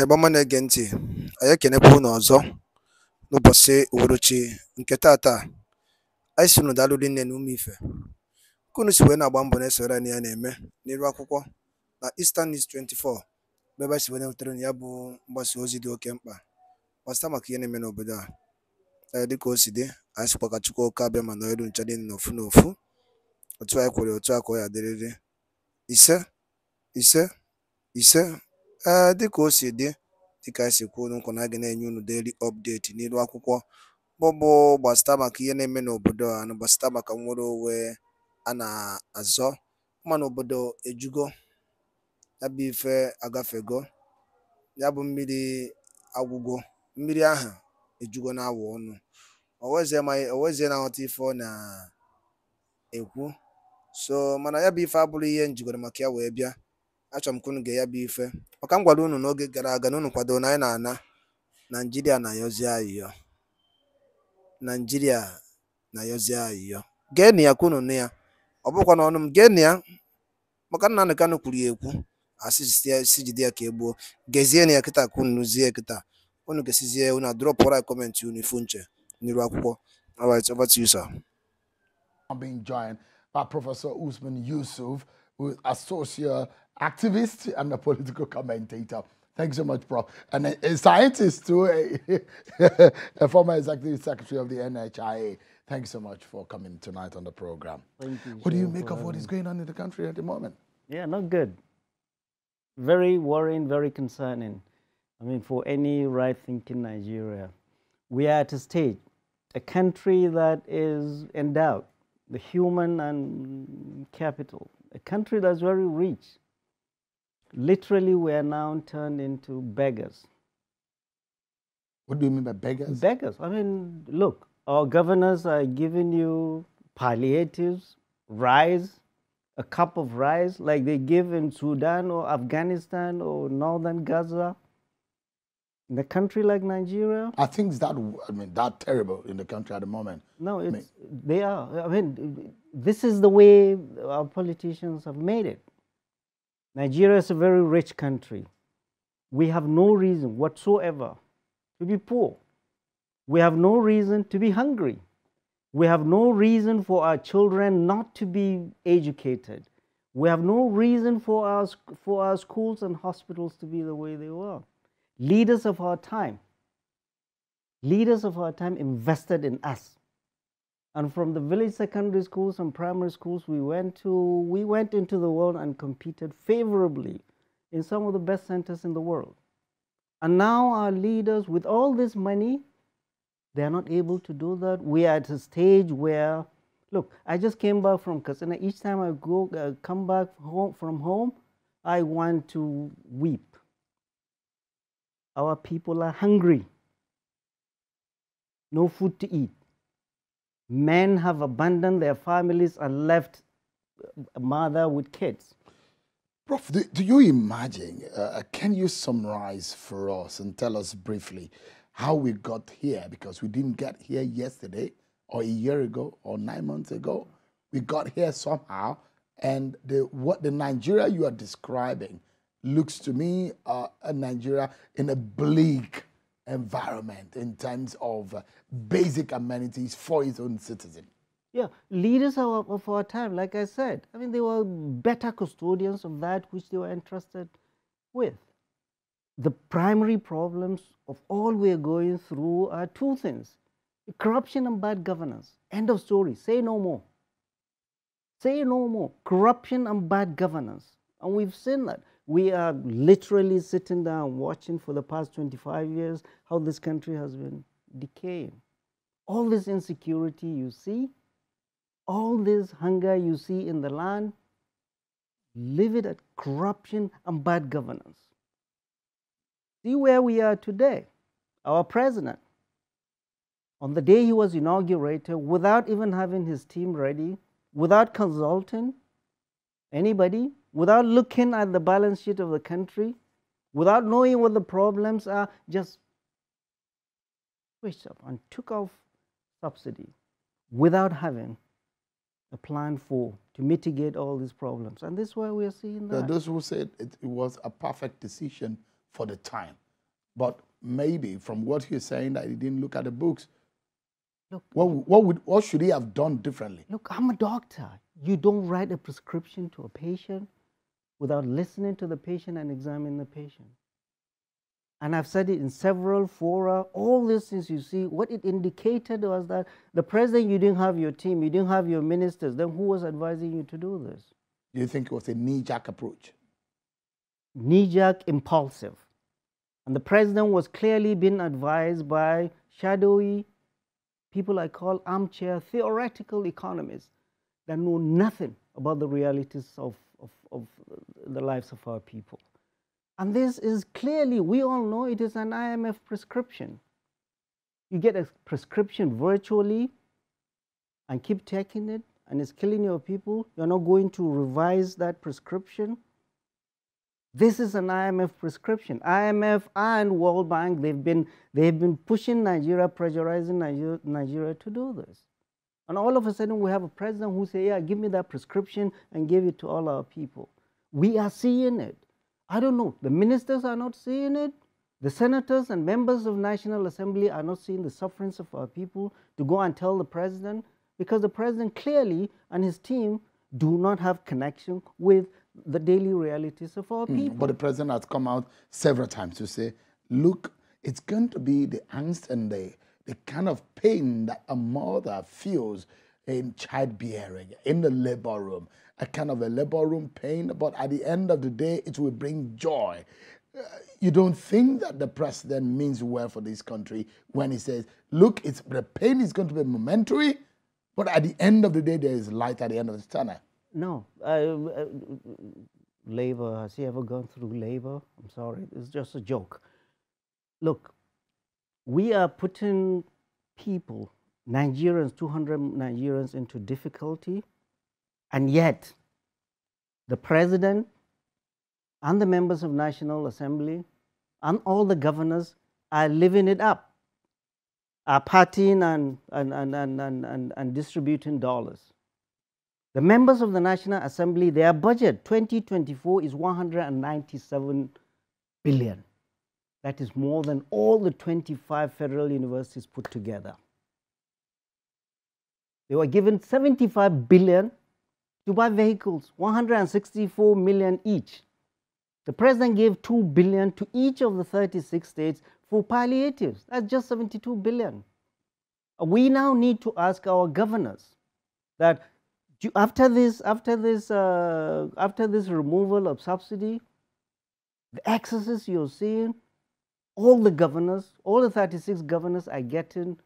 Gbama na-ege ntị, anyị ekenekwa unu ọzọ n'ụbọchị uhuruchi nke taata. Anyị si unu daalụ rinne na ụmụ ife ka unu si wee na-agba mbọ na-esoro anyị ya na-eme n'iru akwụkwọ na Eastern News 24, bụ ebe anyị si wee na-ewetara unu ya bụ mgbasa ozi dị oke mkpa gbasara maka ihe na-eme n'obodo a. Dịka o si dị, anyị sịkwa ka Chukwu oke abịa ma nọnyere ncha dị n'ofu n'ofu, otu anyị kwere otu a ka ọ ya dịrịrị. Ise ise ise. Dịka o si dị, dịka anyị si kwuo nkwa na a ga na-enye unu daily update n'iru akwụkwọ bụbụ gbasara maka ihe na-eme n'obodo a na gbasara maka nnwere onwe a na-azọ ma n'obodo ejugo, ya bụ ife agafego, ya bụ mmiri agwụgo, mmiri ahụ ejugo na-awụ ọnụ, owezie na-aghọta ife ọ na-ekwu. So mana ya bụ ife abụrụ ihe njigoro maka ya wee bịa. Achọrọ m ka unu ga ya bụ ife maka m gwara unu n'oge gara aga na unu kwadoro na anyị na-ana Naijiria na-ayọzi ayịyọ. Naijiria na-ayọzi ayịyọ. Geenụ ya ka unu nụ ya, ọ bụkwa n'ọnụ m, geenụ ya maka Nnamdi Kanu kwuru ya ekwu, asị si jide ya ka egbuo. Gezienụ ya kịta ka unu nụzie kịta, unu gesizie unu adrọpụrụ anyị kọmentị unu ifu nche n'iru akwụkwọ. All right, over to you, sir. I'm being joined by Professor Usman Yusuf, who is a social activist and a political commentator. Thanks so much, Prof. And a scientist too, a former executive secretary of the NHIA. Thanks so much for coming tonight on the program. Thank you. What do you make of what is going on in the country at the moment? Yeah, not good. Very worrying, very concerning. I mean, for any right-thinking Nigeria, we are at a stage, a country that is endowed, the human and capital, a country that's very rich. Literally, we are now turned into beggars. What do you mean by beggars? Beggars. I mean, look, our governors are giving you palliatives, rice, a cup of rice, like they give in Sudan or Afghanistan or northern Gaza. In a country like Nigeria, I think that terrible in the country at the moment. No, they are. I mean, this is the way our politicians have made it. Nigeria is a very rich country. We have no reason whatsoever to be poor. We have no reason to be hungry. We have no reason for our children not to be educated. We have no reason for our schools and hospitals to be the way they were. Leaders of our time invested in us. And from the village secondary schools and primary schools we went into the world and competed favorably in some of the best centers in the world. And now our leaders, with all this money, they are not able to do that. We are at a stage where, look, I just came back from Katsina. Each time I come back from home, I want to weep. Our people are hungry. No food to eat. Men have abandoned their families and left a mother with kids. Prof, do you imagine, can you summarize for us and tell us briefly how we got here? Because we didn't get here yesterday or a year ago or 9 months ago. We got here somehow, and what the Nigeria you are describing looks to me a Nigeria in a bleak environment in terms of basic amenities for its own citizen. Yeah, leaders of our time, like I said, I mean, they were better custodians of that which they were entrusted with. The primary problems of all we're going through are two things: corruption and bad governance. End of story. Say no more. Say no more. Corruption and bad governance. And we've seen that. We are literally sitting down watching for the past 25 years how this country has been decaying. All this insecurity you see, all this hunger you see in the land, leave it at corruption and bad governance. See where we are today. Our president, on the day he was inaugurated, without even having his team ready, without consulting anybody, without looking at the balance sheet of the country, without knowing what the problems are, just switched up and took off subsidy without having a plan to mitigate all these problems. And this is why we are seeing that. Those who said it was a perfect decision for the time. But maybe from what you're saying that he didn't look at the books, Look, what should he have done differently? look, I'm a doctor. You don't write a prescription to a patient without listening to the patient and examining the patient. And I've said it in several fora. All these things you see, what it indicated was that the president, you didn't have your team, you didn't have your ministers. Then who was advising you to do this? Do you think it was a knee-jerk approach? Knee-jerk, impulsive. And the president was clearly being advised by shadowy people I call armchair theoretical economists that know nothing about the realities of the lives of our people. And this is clearly, we all know it is an IMF prescription. You get a prescription virtually and keep taking it, and it's killing your people. You're not going to revise that prescription. This is an IMF prescription. IMF and World Bank, they've been pushing Nigeria, pressurizing Nigeria to do this. And all of a sudden, we have a president who says, yeah, give me that prescription and give it to all our people. We are seeing it. I don't know, the ministers are not seeing it. The senators and members of National Assembly are not seeing the sufferings of our people to go and tell the president, because the president clearly and his team do not have connection with the daily realities of our people. But the president has come out several times to say, look, it's going to be the angst and the kind of pain that a mother feels in childbearing, in the labor room, a kind of a labor room pain, but at the end of the day, it will bring joy. You don't think that the president means well for this country when he says, look, the pain is going to be momentary, but at the end of the day, there is light at the end of the tunnel. No. Labor, has he ever gone through labor? I'm sorry, it's just a joke. Look, we are putting people, Nigerians, 200 Nigerians into difficulty, and yet the president and the members of National Assembly and all the governors are living it up, are partying and distributing dollars. The members of the National Assembly, their budget 2024 is 197 billion. That is more than all the 25 federal universities put together. They were given 75 billion to buy vehicles, 164 million each. The president gave 2 billion to each of the 36 states for palliatives. That's just 72 billion. We now need to ask our governors that after this removal of subsidy, the excesses you're seeing, all the governors, all the 36 governors are getting,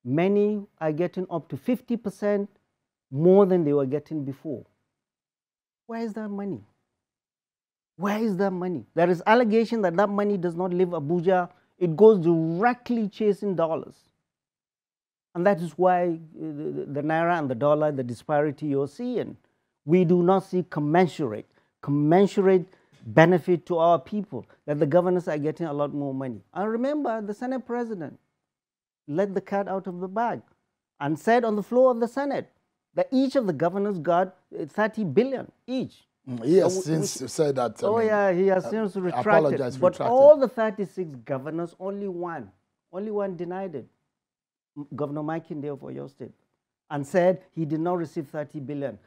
many are getting up to 50% more than they were getting before. Where is that money? Where is that money? There is allegation that that money does not leave Abuja. It goes directly chasing dollars. And that is why the naira and the dollar, the disparity you're seeing, we do not see commensurate benefit to our people, that the governors are getting a lot more money. And remember, the Senate president let the cat out of the bag and said on the floor of the Senate that each of the governors got 30 billion each. He has since said that. He has since retracted. But all the 36 governors, only one denied it. Governor Mike Indeo for your state, and said he did not receive 30 billion.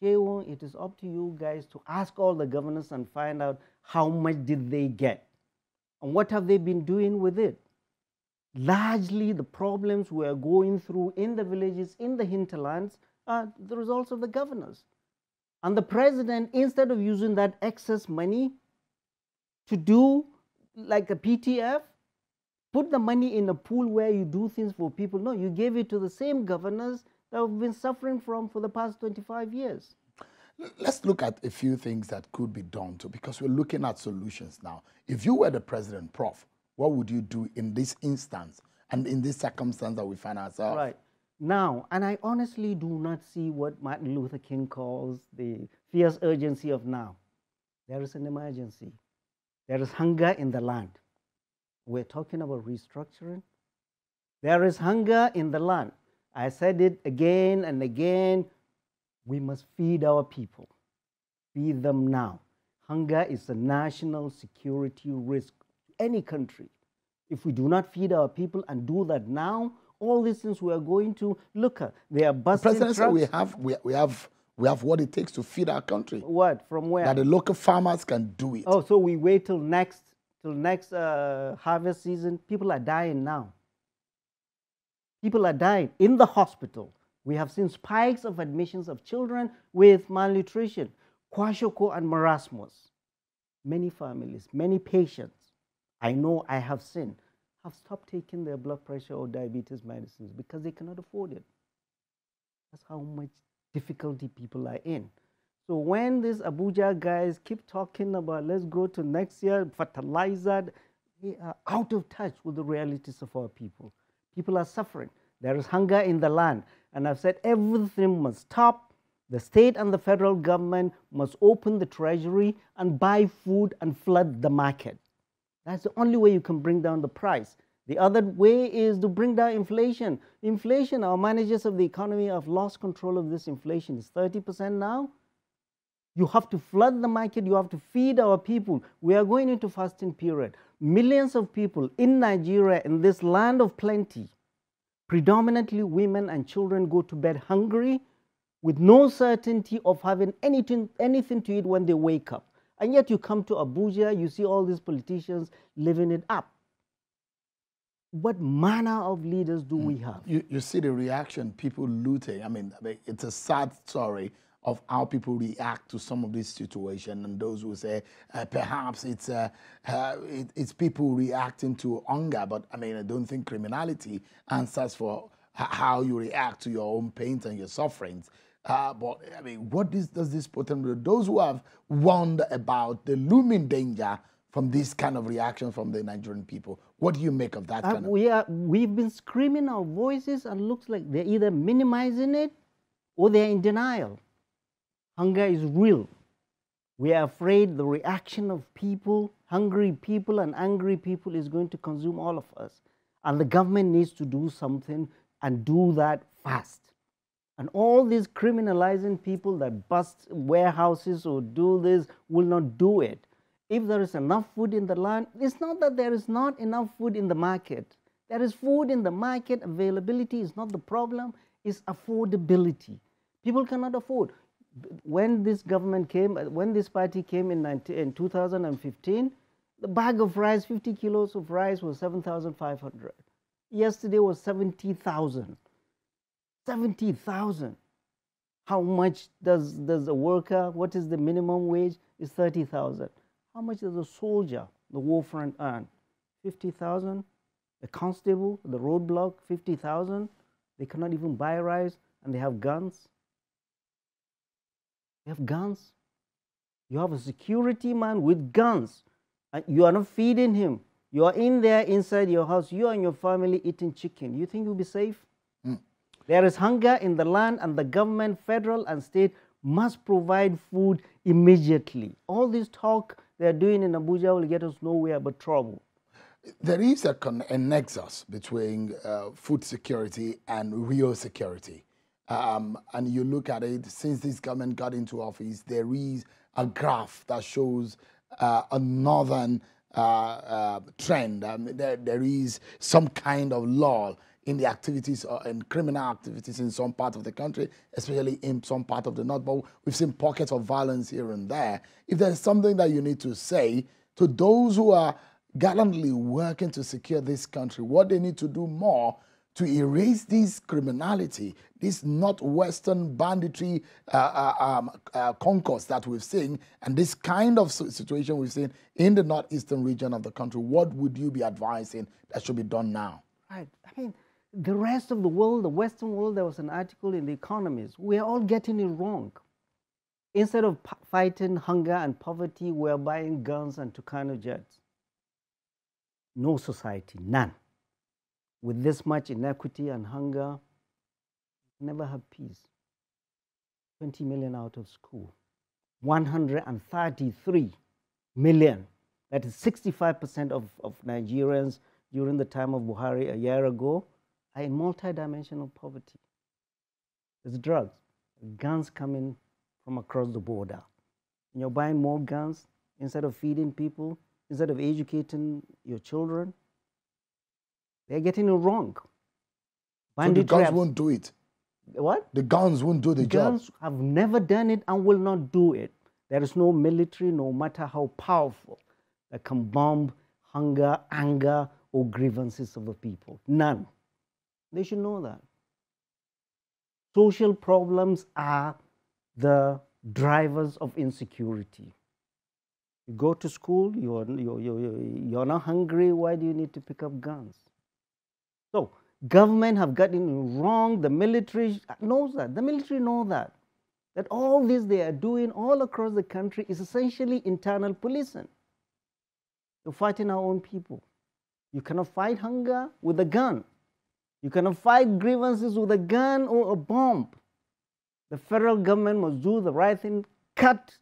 Shehu, it is up to you guys to ask all the governors and find out how much did they get and what have they been doing with it. Largely, the problems we are going through in the villages, in the hinterlands, are the results of the governors. And the president, instead of using that excess money to do like a PTF, put the money in a pool where you do things for people. No, you gave it to the same governors that have been suffering for the past 25 years. Let's look at a few things that could be done too, because we're looking at solutions now. If you were the president, Prof, what would you do in this instance and in this circumstance that we find ourselves? Right. Now, and I honestly do not see what Martin Luther King calls the fierce urgency of now. There is an emergency. There is hunger in the land. We're talking about restructuring. There is hunger in the land. I said it again and again. We must feed our people. Feed them now. Hunger is a national security risk any country. If we do not feed our people and do that now, all these things we are going to look at. They are busting The president trucks. said we have what it takes to feed our country. What? From where? That the local farmers can do it. Oh, so we wait till next harvest season. People are dying now. People are dying in the hospital. We have seen spikes of admissions of children with malnutrition, kwashiorkor and marasmus. Many families, many patients, I know, I have seen, have stopped taking their blood pressure or diabetes medicines because they cannot afford it. That's how much difficulty people are in. So when these Abuja guys keep talking about let's go to next year, fertilizer, they are out of touch with the realities of our people. People are suffering. There is hunger in the land. And I've said everything must stop. The state and the federal government must open the treasury and buy food and flood the market. That's the only way you can bring down the price. The other way is to bring down inflation. Inflation, our managers of the economy have lost control of this inflation. It's 30% now. You have to flood the market. You have to feed our people. We are going into fasting period. Millions of people in Nigeria, in this land of plenty, predominantly women and children, go to bed hungry with no certainty of having anything to eat when they wake up. And yet you come to Abuja, you see all these politicians living it up. What manner of leaders do we have? You see the reaction, people looting. I mean, it's a sad story of how people react to some of this situation, and those who say perhaps it's people reacting to hunger. But I mean, I don't think criminality answers for how you react to your own pains and your sufferings. But I mean, what does this portend? Those who have warned about the looming danger from this kind of reaction from the Nigerian people, what do you make of that? We've been screaming our voices, and looks like they're either minimizing it or they're in denial. Hunger is real. We are afraid the reaction of people, hungry people and angry people, is going to consume all of us. And the government needs to do something, and do that fast. And all these criminalizing people that bust warehouses or do this will not do it. If there is enough food in the land, it's not that there is not enough food in the market. There is food in the market. Availability is not the problem, it's affordability. People cannot afford. When this government came, when this party came in 2015, the bag of rice, 50 kilos of rice, was 7,500. Yesterday was 70,000. 70,000. How much does a worker, what is the minimum wage? Is 30,000. How much does a soldier, the war front, earn? 50,000. A constable, the roadblock, 50,000. They cannot even buy rice, and they have guns. They have guns. You have a security man with guns, and you are not feeding him. You are in there inside your house, you and your family eating chicken. You think you'll be safe? There is hunger in the land, and the government, federal and state, must provide food immediately. All this talk they're doing in Abuja will get us nowhere but trouble. There is a nexus between food security and real security. And you look at it, since this government got into office, there is a graph that shows a northern trend. There is some kind of lull in the activities and criminal activities in some part of the country, especially in some part of the north. But we've seen pockets of violence here and there. If there's something that you need to say to those who are gallantly working to secure this country, what they need to do more to erase this criminality, this northwestern banditry concourse that we've seen, and this kind of situation we've seen in the northeastern region of the country, what would you be advising that should be done now? Right. I mean, the rest of the world, the Western world, there was an article in The Economist. We're all getting it wrong. Instead of fighting hunger and poverty, we're buying guns and Tucano jets. No society, none, with this much inequity and hunger, never have peace. 20 million out of school. 133 million, that is 65% of Nigerians during the time of Buhari a year ago, are in multidimensional poverty. There's drugs, guns coming from across the border. And you're buying more guns instead of feeding people. instead of educating your children. They're getting it wrong. So the guns won't do it. What? The guns won't do the job. Guns have never done it and will not do it. There is no military, no matter how powerful, that can bomb hunger, anger, or grievances of the people. None. They should know that. Social problems are the drivers of insecurity. You go to school, you're not hungry, why do you need to pick up guns? So, government have gotten it wrong, the military knows that, the military know that all this they are doing all across the country is essentially internal policing. You're fighting our own people. You cannot fight hunger with a gun. You cannot fight grievances with a gun or a bomb. The federal government must do the right thing, cut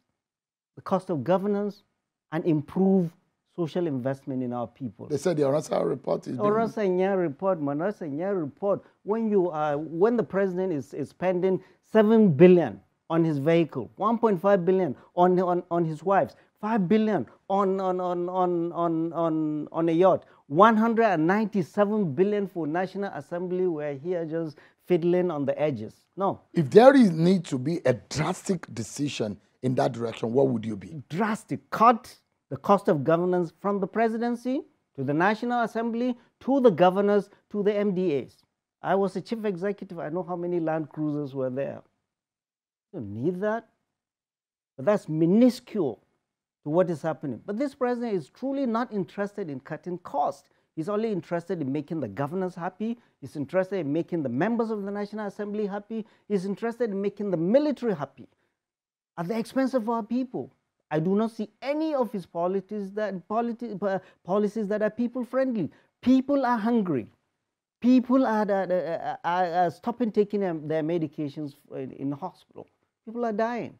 the cost of governance, and improve social investment in our people. They said the Orasa report is report. When the president is spending 7 billion on his vehicle, 1.5 billion on his wives, 5 billion on a yacht, 197 billion for National Assembly. We're here just fiddling on the edges. No. If there is need to be a drastic decision in that direction, what would you be? Drastic. Cut the cost of governance from the presidency to the National Assembly to the governors to the MDAs. I was a chief executive. I know how many Land Cruisers were there. You don't need that. But that's minuscule to what is happening. But this president is truly not interested in cutting costs. He's only interested in making the governors happy. He's interested in making the members of the National Assembly happy. He's interested in making the military happy at the expense of our people. I do not see any of his policies that are people-friendly. People are hungry. People are stopping taking their medications in the hospital. People are dying.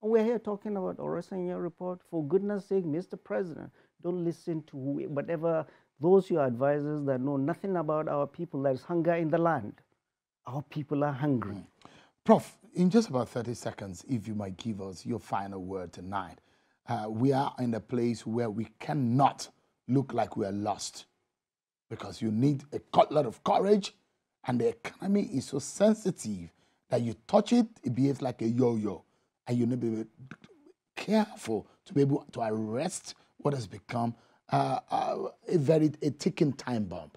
And we're here talking about Orasanya report. For goodness sake, Mr. President, don't listen to whatever those your advisors that know nothing about our people. There's hunger in the land. Our people are hungry. Prof, in just about 30 seconds, if you might give us your final word tonight. We are in a place where we cannot look like we are lost, because you need a lot of courage, and the economy is so sensitive that you touch it, it behaves like a yo-yo, and you need to be careful to be able to arrest what has become a ticking time bomb.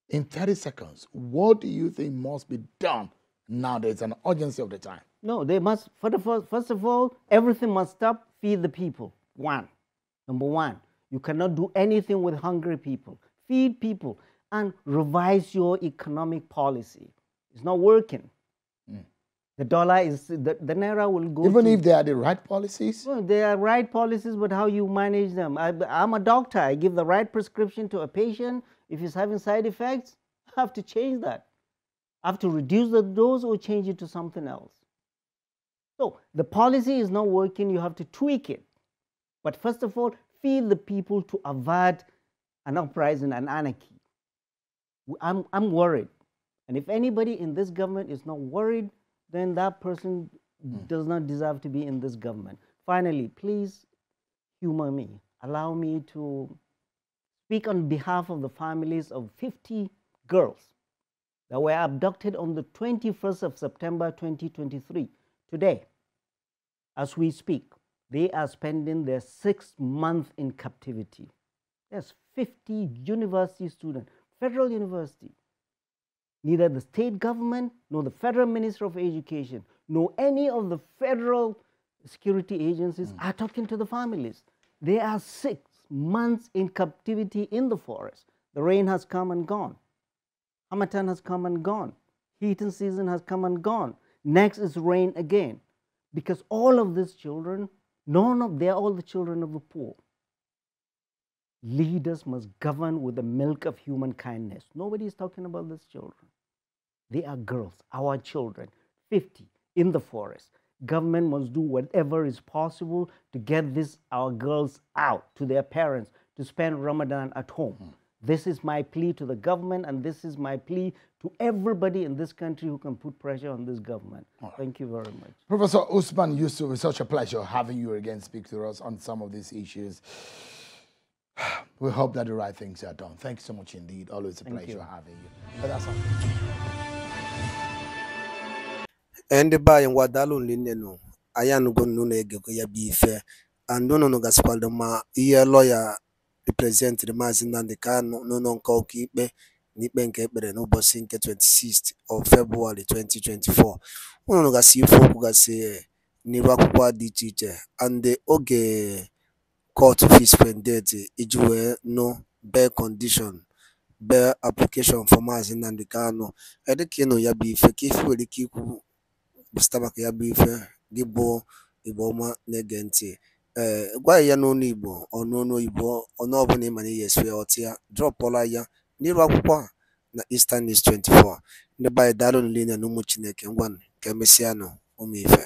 In 30 seconds, what do you think must be done now? There's an urgency of the time. No, they must, first of all, everything must stop. Feed the people. Number one, you cannot do anything with hungry people. Feed people and revise your economic policy. It's not working. The dollar is, the naira will go. Even if they are the right policies? Well, they are right policies, but how you manage them. I'm a doctor. I give the right prescription to a patient. If he's having side effects, I have to change that. I have to reduce the dose or change it to something else. So the policy is not working, you have to tweak it. But first of all, feed the people to avert an uprising and anarchy. I'm worried. And if anybody in this government is not worried, then that person does not deserve to be in this government. Finally, please humor me. Allow me to speak on behalf of the families of 50 girls that were abducted on the 21st of September 2023. Today, as we speak, they are spending their 6th month in captivity. There's 50 university students, federal university. Neither the state government, nor the federal minister of education, nor any of the federal security agencies are talking to the families. They are 6 months in captivity in the forest. The rain has come and gone. Harmattan has come and gone. Heating season has come and gone. Next is rain again. Because all of these children, they are all the children of the poor. Leaders must govern with the milk of human kindness. Nobody is talking about these children. They are girls, our children, 50 in the forest. Government must do whatever is possible to get our girls out to their parents to spend Ramadan at home. This is my plea to the government, and this is my plea to everybody in this country who can put pressure on this government. Thank you very much. Professor Usman Yusuf, it's such a pleasure having you again speak to us on some of these issues. We hope that the right things are done. Thanks so much indeed. Always a pleasure having you. But that's all. Ndị be anyị ngwa daalụ nne nụ anyị anụgo nnu na-egekwa ya bụ ife and unu gasịkwalụ ma ihe lọya reprezentịrị Maazị Nnamdi Kanu n'ụlọ nke ọkaikpe n'ikpe nke ekpere n'ụbọchị nke 26 of February 2024. Unu gasị ife okwu gasị n'iru akwụkwọ dị iche iche and oge court fee suspended iji wee nụ bail condition bail application for Maazị Nnamdi Kanu. Dịka ịnụ ya bụ ife ka ife nwere ike ikwu gbasịta maka ya bụ ife gị bụ Igbo ọma na-ege ntị gwa ya n'ọnụ Igbo ọnụọnụ Igbo ọnụ ọbụla ịma na ihe esi ya ọtị ya drọpụla ya n'iru akwụkwọ a na Eastern News 24. Ndị be anyị daalụ niile na ụmụ Chineke ngwanụ ka emesịanụ ụmụ ife.